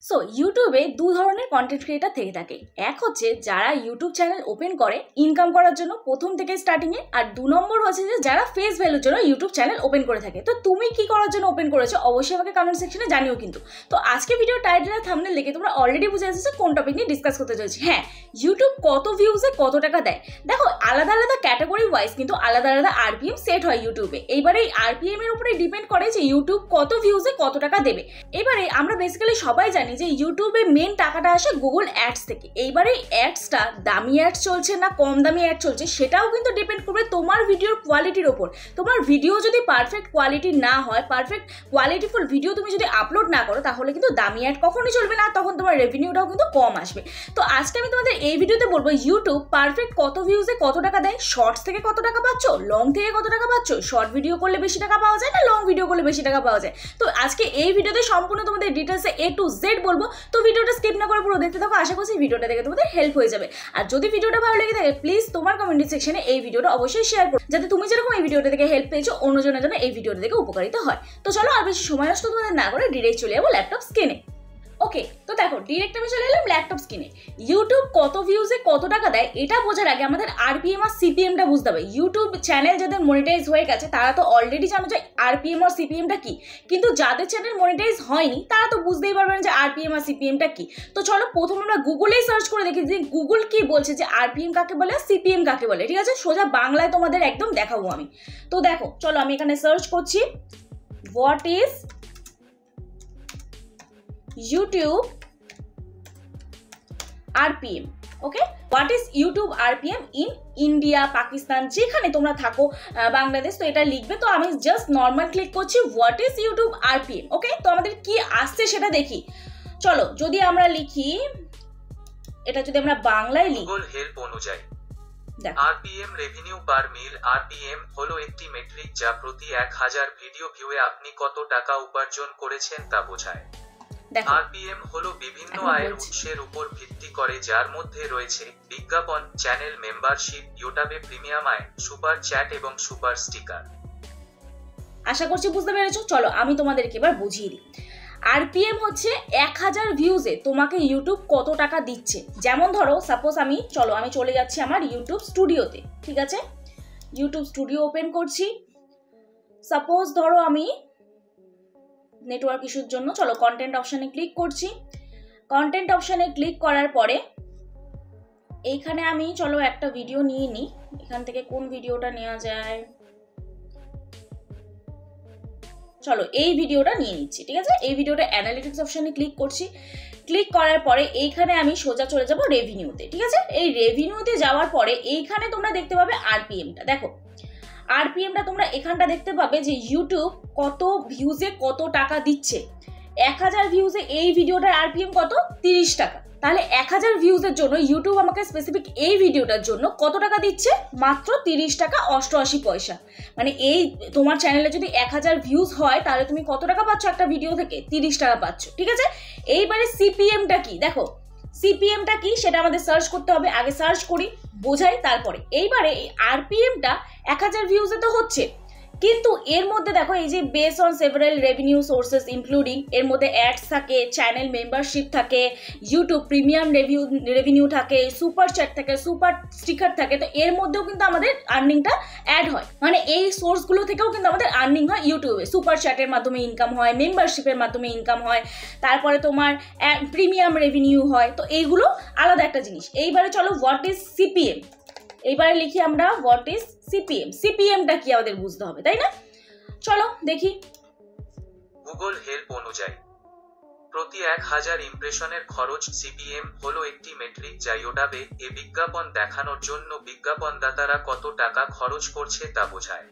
So ইউটিউবে দু ধরনের কন্টেন্ট ক্রিয়েটার থেকে থাকে। এক হচ্ছে যারা ইউটিউব চ্যানেল ওপেন করে ইনকাম করার জন্য প্রথম থেকে স্টার্টিংয়ে, আর 2 নম্বর হচ্ছে যে যারা ফেস ভ্যালুর জন্য ইউটিউব চ্যানেল ওপেন করে থাকে। তো তুমি কি করার জন্য ওপেন করেছো অবশ্যই আমাকে কমেন্ট সেকশনে জানিও কিন্তু। তো আজকে ভিডিও টাইটেল আর থাম্বনেল দেখে তোমরা অলরেডি বুঝে এসেছো কোন টপিক নিয়ে ডিসকাস করতে চলেছি। হ্যাঁ, ইউটিউব কত ভিউজে কত টাকা দেয়। দেখো, আলাদা আলাদা ক্যাটাগরি ওয়াইজ কিন্তু আলাদা আলাদা আরপিএম সেট হয় ইউটিউবে। এইবারে এই আরপিএম এর উপরে ডিপেন্ড করে যে ইউটিউব কত ভিউজে কত টাকা দেবে। এবারে আমরা বেসিক্যালি সবাই জানি যে ইউটিউবে মেন টাকাটা আসে গুগল অ্যাডস থেকে। এইবারে অ্যাডসটা দামি অ্যাডস চলছে না কম দামি অ্যাড চলছে সেটাও কিন্তু ডিপেন্ড করবে তোমার ভিডিওর কোয়ালিটির ওপর। তোমার ভিডিও যদি পারফেক্ট কোয়ালিটি না হয়, পারফেক্ট কোয়ালিটিফুল ভিডিও তুমি যদি আপলোড না করো, তাহলে কিন্তু দামি অ্যাড কখনোই চলবে না, তখন তোমার রেভিনিউটাও কিন্তু কম আসবে। তো আজকে আমি তোমাদের এই ভিডিওতে বলবো ইউটিউব পারফেক্ট কত ভিউজে কত টাকা দেয়, শর্টস থেকে কত টাকা পাচ্ছ, লং থেকে কত টাকা পাচ্ছ, শর্ট ভিডিও করলে বেশি টাকা পাওয়া যায় না লং ভিডিও করলে বেশি টাকা পাওয়া যায়। তো আজকে এই ভিডিওতে সম্পূর্ণ তোমাদের ডিটেলসে A to Z বলবো। তো ভিডিওটা স্কিপ না করে পুরো দেখতে থাকো, আশা করছি ভিডিওটা দেখে তোমাদের হেল্প হয়ে যাবে। আর যদি ভিডিওটা ভালো লেগে থাকে প্লিজ তোমার কমেন্ট সেকশনে এই ভিডিওটা অবশ্যই শেয়ার করো, যাতে তুমি যেরকম এই ভিডিওটা থেকে হেল্প পেয়েছো অন্যজনের জন্য এই ভিডিওটা দেখে উপকারিত হয়। তো চলো আর বেশি সময় নষ্ট তোমাদের না করে ডিরেক্ট চলে যাবো ল্যাপটপ স্ক্রিনে। ওকে, তো দেখো ডিরেক্ট আমি চলে এলাম ল্যাপটপ স্ক্রিনে। ইউটিউব কত ভিউজে কত টাকা দেয় এটা বোঝার আগে আমাদের আরপিএম আর সিপিএমটা বুঝতে হবে। ইউটিউব চ্যানেল যাদের মনিটাইজ হয়ে গেছে তারা তো অলরেডি জানো যে আরপিএম আর সিপিএমটা কি, কিন্তু যাদের চ্যানেল মনিটাইজ হয়নি তারা তো বুঝতেই পারবেন যে আরপিএম আর সিপিএমটা কি। তো চলো প্রথমে আমরা গুগলেই সার্চ করে দেখি যে গুগল কি বলছে যে আরপিএম কাকে বলে সিপিএম কাকে বলে। ঠিক আছে, সোজা বাংলায় তোমাদের একদম দেখাবো আমি। তো দেখো চলো আমি এখানে সার্চ করছি what is YouTube RPM। Okay, what is YouTube RPM in India, Pakistan, যেখানে তোমরা থাকো, বাংলাদেশ, তো এটা লিখবে। তো আমি জাস্ট নর্মাল ক্লিক করছি হোয়াট ইজ ইউটিউব আরপিএম। ওকে, তো আমাদের কি আসছে সেটা দেখি। চলো যদি আমরা লিখি, এটা যদি আমরা বাংলায় লিখি, গুগল হেল্প অনুযায়ী আরপিএম রেভিনিউ পার মিল। আরপিএম হলো একটি মেট্রিক যা প্রতি 1000 ভিডিও ভিউয়ে আপনি কত টাকা উপার্জন করেছেন তা বোঝায়। আরপিএম হলো বিভিন্ন আয়ের উৎসের উপর ভিত্তি করে, যার মধ্যে রয়েছে বিজ্ঞাপন, চ্যানেল মেম্বারশিপ, ইউটিউবে প্রিমিয়াম আয়, সুপার চ্যাট এবং সুপার স্টিকার। আশা করছি বুঝতে পেরেছো। চলো আমি তোমাদেরকে এবার বুঝিয়ে দিই। আরপিএম হচ্ছে 1000 ভিউজে তোমাকে ইউটিউব কত টাকা দিচ্ছে। যেমন ধরো সাপোজ আমি চলে যাচ্ছি আমার ইউটিউব স্টুডিওতে। ঠিক আছে, ইউটিউব স্টুডিও ওপেন করছি। সাপোজ ধরো আমি নেটওয়ার্ক ইস্যুর জন্য চলো কন্টেন্ট অপশানে ক্লিক করছি। কন্টেন্ট অপশানে ক্লিক করার পরে এইখানে আমি চলো একটা ভিডিও নিয়ে নিই। এখান থেকে কোন ভিডিওটা নেওয়া যায়, চলো এই ভিডিওটা নিয়ে নিচ্ছি। ঠিক আছে, এই ভিডিওটা অ্যানালিটিক্স অপশানে ক্লিক করছি। ক্লিক করার পরে এইখানে আমি সোজা চলে যাব রেভিনিউতে। ঠিক আছে, এই রেভিনিউতে যাওয়ার পরে এইখানে তোমরা দেখতে পাবে আরপিএমটা। দেখো আরপিএমটা তোমরা এখানটা দেখতে পাবে যে ইউটিউব কত ভিউজে কত টাকা দিচ্ছে। 1000 ভিউজে এই ভিডিওটার আরপিএম কত, 30 টাকা। তাহলে 1000 ভিউজের জন্য ইউটিউব আমাকে স্পেসিফিক এই ভিডিওটার জন্য কত টাকা দিচ্ছে, মাত্র 30 টাকা 88 পয়সা। মানে এই তোমার চ্যানেলে যদি 1000 ভিউজ হয় তাহলে তুমি কত টাকা পাচ্ছ একটা ভিডিও থেকে, 30 টাকা পাচ্ছ। ঠিক আছে, এইবারে সিপিএমটা কি, দেখো সিপিএমটা কি সেটা আমাদের সার্চ করতে হবে। আগে সার্চ করি বোঝাই তারপরে। এইবারে এই আরপিএমটা 1000 ভিউজে তো হচ্ছে, কিন্তু এর মধ্যে দেখো এই যে base on several revenue sources including, এর মধ্যে অ্যাডস থাকে, চ্যানেল মেম্বারশিপ থাকে, ইউটিউব প্রিমিয়াম রেভিনিউ থাকে, সুপার চ্যাট থাকে, সুপার স্টিকার থাকে। তো এর মধ্যেও কিন্তু আমাদের আর্নিংটা অ্যাড হয়। মানে এই সোর্সগুলো থেকেও কিন্তু আমাদের আর্নিং হয় ইউটিউবে। সুপার চ্যাটের মাধ্যমে ইনকাম হয়, মেম্বারশিপের মাধ্যমে ইনকাম হয়, তারপরে তোমার প্রিমিয়াম রেভিনিউ হয়। তো এইগুলো আলাদা একটা জিনিস। এইবারে চলো হোয়াট ইজ সিপিএম, এইবারে লিখি আমরা হোয়াট ইজ সিপিএম। সিপিএমটা কি আমাদের বুঝতে হবে, তাই না? চলো দেখি। গুগল হেল্প অনুযায়ী প্রতি 1000 ইমপ্রেশনের খরচ। সিপিএম হলো একটি মেট্রিক যা ইউটিউবে এ বিজ্ঞাপন দেখানোর জন্য বিজ্ঞাপনদাতারা কত টাকা খরচ করছে তা বোঝায়।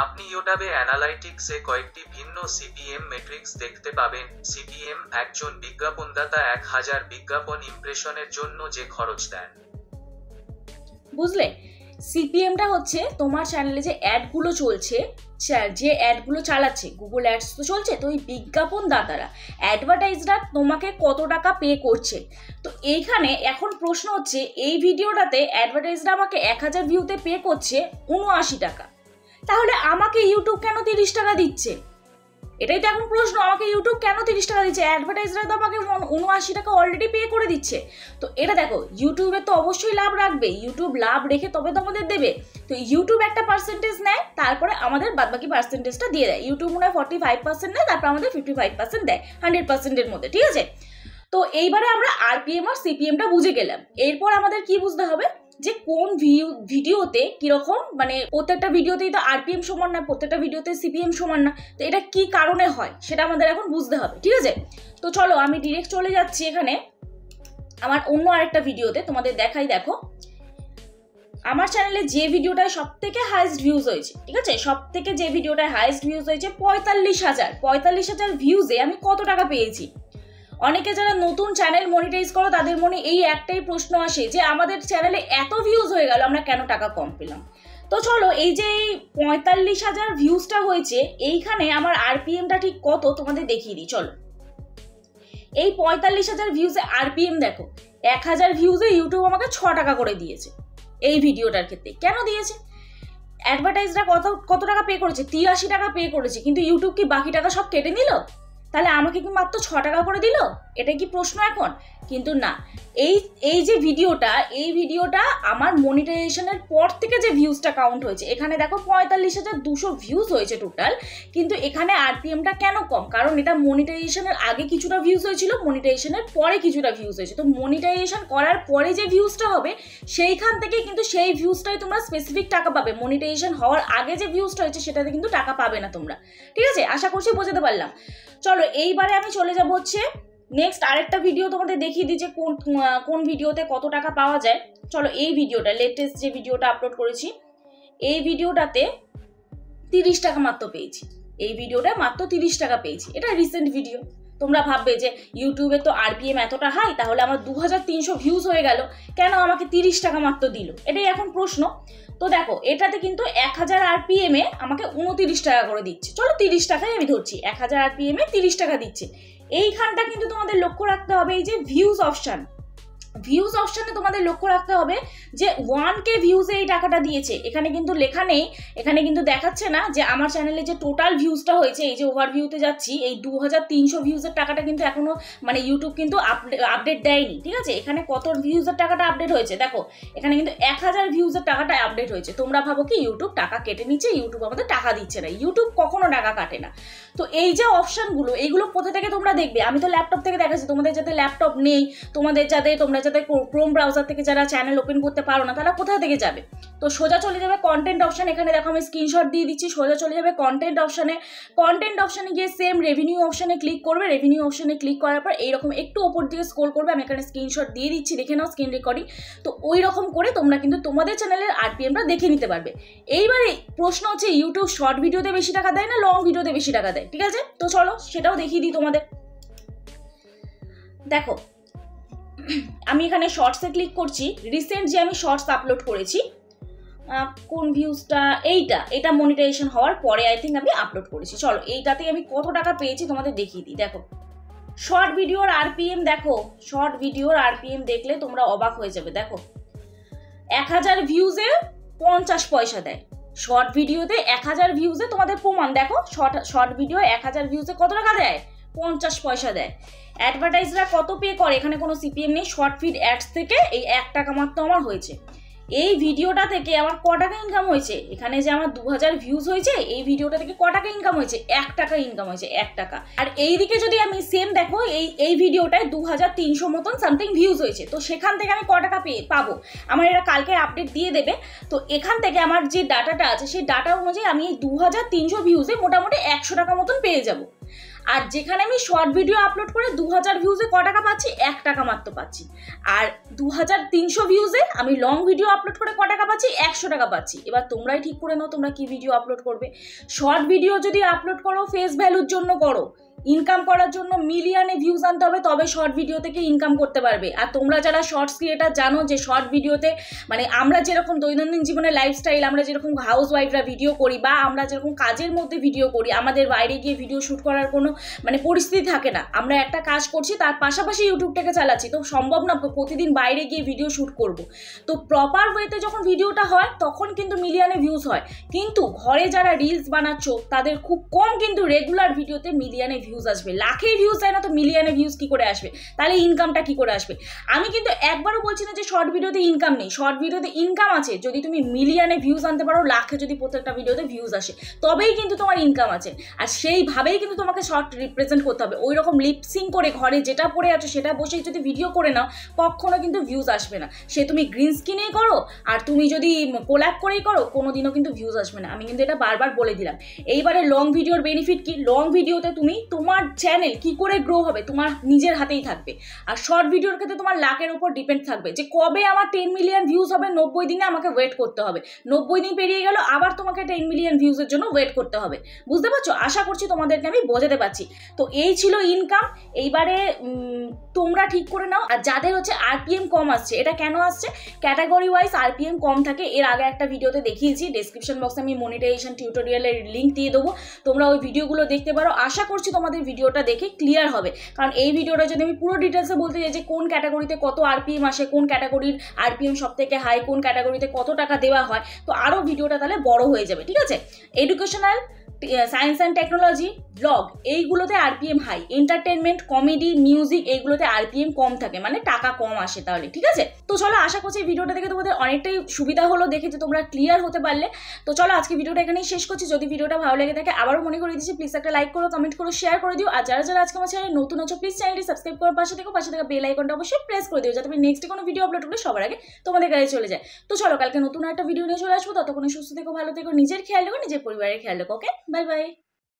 আপনি ইউটিউবে অ্যানালাইটিক্সে কয়েকটি ভিন্ন সিপিএম মেট্রিক্স দেখতে পাবেন। সিপিএম একজন বিজ্ঞাপনদাতা 1000 বিজ্ঞাপন ইমপ্রেশনের জন্য যে খরচ দেন। বুঝলে, সিপিএমটা হচ্ছে তোমার চ্যানেলে যে অ্যাডগুলো চলছে, যে অ্যাডগুলো চালাচ্ছে, গুগল অ্যাডস তো চলছে, তো ওই বিজ্ঞাপন দাতারা অ্যাডভার্টাইজরা তোমাকে কত টাকা পে করছে। তো এইখানে এখন প্রশ্ন হচ্ছে এই ভিডিওটাতে অ্যাডভার্টাইজরা আমাকে 1000 ভিউতে পে করছে 79 টাকা, তাহলে আমাকে ইউটিউব কেন 30 টাকা দিচ্ছে? এটাই তো এখন প্রশ্ন, আমাকে ইউটিউব কেন 30 টাকা দিচ্ছে? অ্যাডভার্টাইজাররা তো আমাকে 79 টাকা অলরেডি পে করে দিচ্ছে। তো এটা দেখো, ইউটিউবের তো অবশ্যই লাভ রাখবে, ইউটিউব লাভ রেখে তবে তো আমাদের দেবে। তো ইউটিউব একটা পার্সেন্টেজ নেয়, তারপরে আমাদের বাদবাকি পার্সেন্টেজটা দিয়ে দেয়। ইউটিউব মনে হয় 45% নেয়, তারপর আমাদের 55% দেয় 100%-এর মধ্যে, ঠিক আছে? তো এইবারে আমরা আরপিএম আর সিপিএমটা বুঝে গেলাম। এরপর আমাদের কি বুঝতে হবে যে কোন ভিডিওতে কিরকম, মানে প্রত্যেকটা ভিডিওতেই তো আরপিএম সমান না, প্রত্যেকটা ভিডিওতে সিপিএম সমান না। তো এটা কি কারণে হয় সেটা আমাদের এখন বুঝতে হবে, ঠিক আছে? তো চলো আমি ডিরেক্ট চলে যাচ্ছি এখানে আমার অন্য আরেকটা ভিডিওতে, তোমাদের দেখাই। দেখো আমার চ্যানেলে যে ভিডিওটায় সব থেকে হাইয়েস্ট ভিউজ হয়েছে, ঠিক আছে, সব থেকে যে ভিডিওটায় হাইয়েস্ট ভিউজ হয়েছে 45,000 ভিউজে আমি কত টাকা পেয়েছি? অনেকে যারা নতুন চ্যানেল মনিটাইজ করো তাদের মনে এই একটাই প্রশ্ন আসে যে আমাদের চ্যানেলে এত ভিউজ হয়ে গেল, আমরা কেন টাকা কম পেলাম? তো চলো এই যে 45,000 ভিউজটা হয়েছে, এইখানে আমার আরপিএমটা ঠিক কত তোমাদের দেখিয়ে দিই। চলো এই 45,000 ভিউজে আরপিএম দেখো, 1000 ভিউজে ইউটিউব আমাকে 6 টাকা করে দিয়েছে এই ভিডিওটার ক্ষেত্রে। কেন দিয়েছে? অ্যাডভার্টাইজরা কত টাকা পে করেছে? 83 টাকা পে করেছে, কিন্তু ইউটিউব কি বাকি টাকা সব কেটে নিল? তাহলে আমাকে কি মাত্র 6 টাকা করে দিল? এটা কি প্রশ্ন এখন? কিন্তু না, এই যে ভিডিওটা আমার মনিটাইজেশনের পর থেকে যে ভিউজটা কাউন্ট হয়েছে, এখানে দেখো 45,200 ভিউজ হয়েছে টোটাল, কিন্তু এখানে আরপিএমটা কেন কম? কারণ এটা মনিটাইজেশনের আগে কিছুটা ভিউজ হয়েছিল, মনিটাইজেশনের পরে কিছুটা ভিউজ হয়েছে। তো মনিটাইজেশন করার পরে যে ভিউজটা হবে সেইখান থেকে কিন্তু সেই ভিউজটাই তোমরা স্পেসিফিক টাকা পাবে। মনিটাইজেশন হওয়ার আগে যে ভিউজটা হয়েছে সেটাতে কিন্তু টাকা পাবে না তোমরা, ঠিক আছে? আশা করছি বোঝাতে পারলাম। চলো এইবারে আমি চলে যাব হচ্ছে নেক্সট আরেকটা ভিডিও তোমাদের দেখিয়ে দিই যে কোন ভিডিওতে কত টাকা পাওয়া যায়। চলো এই ভিডিওটা, লেটেস্ট যে ভিডিওটা আপলোড করেছি, এই ভিডিওটাতে 30 টাকা মাত্র পেয়েছি। এই ভিডিওটা মাত্র 30 টাকা পেয়েছি, এটা রিসেন্ট ভিডিও। তোমরা ভাববে যে ইউটিউবে তো আরপিএম এতটা হাই, তাহলে আমার 2300 ভিউজ হয়ে গেল, কেন আমাকে 30 টাকা মাত্র দিল? এটাই এখন প্রশ্ন। তো দেখো এটাতে কিন্তু 1000 আরপিএম এ আমাকে 29 টাকা করে দিচ্ছে। চলো 30 টাকাই আমি ধরছি, 1000 আরপিএম এ 30 টাকা দিচ্ছে। এইখানটা কিন্তু তোমাদের লক্ষ্য রাখতে হবে, এই যে ভিউজ অপশনে তোমাদের লক্ষ্য রাখতে হবে যে 1K ভিউজে এই টাকাটা দিয়েছে। এখানে কিন্তু লেখা নেই, এখানে কিন্তু দেখাচ্ছে না যে আমার চ্যানেলে যে টোটাল ভিউজটা হয়েছে। এই যে ওভারভিউতে যাচ্ছি, এই 2300 ভিউজের টাকাটা কিন্তু এখনো মানে ইউটিউব কিন্তু আপডেট দেয়নি, ঠিক আছে? এখানে কত ভিউজের টাকাটা আপডেট হয়েছে দেখো, এখানে কিন্তু 1000 ভিউজের টাকাটা আপডেট হয়েছে। তোমরা ভাবো কি ইউটিউব টাকা কেটে নিচ্ছে? ইউটিউব আমাদের টাকা দিচ্ছে না, ইউটিউব কখনো টাকা কাটে না। তো এই যে অপশনগুলো, এইগুলো কোথা থেকে তোমরা দেখবে? আমি তো ল্যাপটপ থেকে দেখাচ্ছি, তোমাদের যাদের ল্যাপটপ নেই, তোমরা যাতে ক্রোম ব্রাউজার থেকে যারা চ্যানেল ওপেন করতে পারো না, তারা কোথা থেকে যাবে? তো সোজা চলে যাবে কন্টেন্ট অপশন। এখানে দেখো আমি স্ক্রিনশট দিয়ে দিচ্ছি, সোজা চলে যাবে কন্টেন্ট অপশনে গিয়ে সেম রেভিনিউ অপশনে ক্লিক করবে। রেভিনিউ অপশনে ক্লিক করার পর এইরকম একটু ওপর দিকে স্ক্রল করবে, আমি এখানে স্ক্রিনশট দিয়ে দিচ্ছি, দেখে নাও স্ক্রিন রেকর্ডিং। তো ওই রকম করে তোমরা কিন্তু তোমাদের চ্যানেলের আরপিএমটা দেখে নিতে পারবে। এইবারে প্রশ্ন হচ্ছে ইউটিউব শর্ট ভিডিওতে বেশি টাকা দেয় না লং ভিডিওতে বেশি টাকা দেয়, ঠিক আছে? তো চলো সেটাও দেখিয়ে দিই তোমাদের। দেখো আমি এখানে শর্টসে ক্লিক করছি, রিসেন্ট যে আমি শর্টস আপলোড করেছি, কোন ভিউজটা, এটা মনিটাইজেশন হওয়ার পরে আই থিঙ্ক আমি আপলোড করেছি। চলো এইটাতে আমি কত টাকা পেয়েছি তোমাদের দেখিয়ে দিই। দেখো শর্ট ভিডিওর আরপিএম দেখো, শর্ট ভিডিওর আরপিএম দেখলে তোমরা অবাক হয়ে যাবে। দেখো 1000 ভিউজে 50 পয়সা দেয়। শর্ট ভিডিওতে 1000 ভিউজে তোমাদের প্রমাণ দেখো, শর্ট ভিডিও 1000 ভিউজে কত টাকা দেয়? 50 পয়সা দেয়। অ্যাডভার্টাইজরা কত পে করে? এখানে কোনো সিপিএম নেই, শর্ট ফিড অ্যাডস থেকে এই 1 টাকা মাত্র আমার হয়েছে। এই ভিডিওটা থেকে আমার ক টাকা ইনকাম হয়েছে? এখানে যে আমার 2000 ভিউজ হয়েছে, এই ভিডিওটা থেকে ক টাকা ইনকাম হয়েছে? 1 টাকা ইনকাম হয়েছে, 1 টাকা। আর এইদিকে যদি আমি সেম দেখো, এই ভিডিওটায় 2300 মতন সামথিং ভিউজ হয়েছে, তো সেখান থেকে আমি ক টাকা পাবো? আমার এরা কালকে আপডেট দিয়ে দেবে। তো এখান থেকে আমার যে ডাটাটা আছে সেই ডাটা অনুযায়ী আমি এই 2300 ভিউজে মোটামুটি 100 টাকা মতন পেয়ে যাব। আর যেখানে আমি শর্ট ভিডিও আপলোড করে 2000 ভিউজে ক টাকা পাচ্ছি? 1 টাকা মাত্র পাচ্ছি। আর 2300 ভিউজে আমি লং ভিডিও আপলোড করে ক টাকা পাচ্ছি? 100 টাকা পাচ্ছি। এবার তোমরাই ঠিক করে নাও তোমরা কি ভিডিও আপলোড করবে। শর্ট ভিডিও যদি আপলোড করো ফেস ভ্যালুর জন্য করো, ইনকাম করার জন্য মিলিয়নে ভিউজ আনতে হবে, তবে শর্ট ভিডিও থেকে ইনকাম করতে পারবে। আর তোমরা যারা শর্টস ক্রিয়েটার জানো যে শর্ট ভিডিওতে মানে আমরা যেরকম দৈনন্দিন জীবনের লাইফস্টাইল, আমরা যেরকম হাউস ওয়াইফরা ভিডিও করি বা আমরা যেরকম কাজের মধ্যে ভিডিও করি, আমাদের বাইরে গিয়ে ভিডিও শ্যুট করার কোনো মানে পরিস্থিতি থাকে না। আমরা একটা কাজ করছি, তার পাশাপাশি ইউটিউবটাকে চালাচ্ছি, তো সম্ভব না প্রতিদিন বাইরে গিয়ে ভিডিও শ্যুট করব। তো প্রপার ওয়েতে যখন ভিডিওটা হয় তখন কিন্তু মিলিয়নে ভিউজ হয়। কিন্তু ঘরে যারা রিলস বানাচ্ছ তাদের খুব কম কিন্তু রেগুলার ভিডিওতে মিলিয়নে ভিউজ আসবে। লাখে ভিউজ হয় না তো মিলিয়নে ভিউজ কি করে আসবে? তাহলে ইনকামটা কি করে আসবে? আমি কিন্তু একবারও বলছি না যে শর্ট ভিডিওতে ইনকাম নেই, শর্ট ভিডিওতে ইনকাম আছে। যদি তুমি মিলিয়নে ভিউজ আনতে পারো, লাখে যদি প্রত্যেকটা ভিডিওতে ভিউজ আসে, তবেই কিন্তু তোমার ইনকাম আছে। আর সেইভাবেই কিন্তু তোমাকে শর্ট রিপ্রেজেন্ট করতে হবে। ওই রকম লিপসিং করে ঘরে যেটা পড়ে আছো সেটা বসেই যদি ভিডিও করে নাও, কখনো কিন্তু ভিউজ আসবে না। সে তুমি গ্রিন স্ক্রিনেই করো আর তুমি যদি কোল্যাব করেই করো, কোনোদিনও কিন্তু ভিউজ আসবে না। আমি কিন্তু এটা বারবার বলে দিলাম। এইবারে লং ভিডিওর বেনিফিট কি? লং ভিডিওতে তুমি তোমার চ্যানেল কি করে গ্রো হবে তোমার নিজের হাতেই থাকবে। আর শর্ট ভিডিওর ক্ষেত্রে তোমার লাকের উপর ডিপেন্ড থাকবে যে কবে আমার 10 মিলিয়ন ভিউজ হবে। 90 দিনে আমাকে ওয়েট করতে হবে। 90 দিন পেরিয়ে গেল, আবার তোমাকে 10 মিলিয়ন ভিউজের জন্য ওয়েট করতে হবে। বুঝতে পারছো? আশা করছি তোমাদেরকে আমি বোঝাতে পারছি। তো এই ছিল ইনকাম। এইবারে তোমরা ঠিক করে নাও। আর যাদের হচ্ছে আরপিএম কম আসছে, এটা কেন আসছে? ক্যাটাগরি ওয়াইজ আরপিএম কম থাকে। এর আগে একটা ভিডিওতে দেখিয়েছি, ডেসক্রিপশন বক্সে আমি মনিটাইজেশন টিউটোরিয়ালের লিঙ্ক দিয়ে দেবো, তোমরা ওই ভিডিওগুলো দেখতে পারো। আশা করছি তোমাদের ভিডিওটা দেখে ক্লিয়ার হবে। কারণ এই ভিডিওটা যদি আমি পুরো ডিটেলসে বলতে চাই যে কোন ক্যাটাগরিতে কত আরপিএম আসে, কোন ক্যাটাগরির আরপিএম সব থেকে হাই, কোন ক্যাটাগরিতে কত টাকা দেওয়া হয়, তো আরও ভিডিওটা তাহলে বড় হয়ে যাবে। ঠিক আছে? Educational, science and technology, blog, এইগুলোতে RPM high. Entertainment, comedy, music, এইগুলোতে আরপিএম কম থাকে, মানে টাকা কম আসে তাহলে। ঠিক আছে? তো চলো, আশা করছি এই ভিডিওটা দেখে তোমাদের অনেকটাই সুবিধা হলো, দেখে যে তোমরা ক্লিয়ার হতে পারলে। তো চলো আজকে ভিডিওটা এখানেই শেষ করছি। যদি ভিডিওটা ভালো লেগে থাকে আবারও মনে করে দিচ্ছি, প্লিজ একটা লাইক করো, কমেন্ট করো, শেয়ার করে দিও। আর যারা যারা আজকে আমার চ্যানেলে নতুন আছো, প্লিজ চ্যানেলটি সাবস্ক্রাইব করার পাশে থাকা বেল আইকনটা অবশ্যই প্রেস করে দিও, যাতে আমি নেক্সট কোনো ভিডিও আপলোড করলে সবার আগে তোমাদের কাছে চলে যায়। তো চলো, কালকে নতুন একটা ভিডিও নিয়ে চলে আসবো। ততক্ষণে সুস্থ থেকো, ভালো থেকো, নিজের খেয়াল রেখো, নিজের পরিবারের খেয়াল রেখো। ওকে, বাই বাই।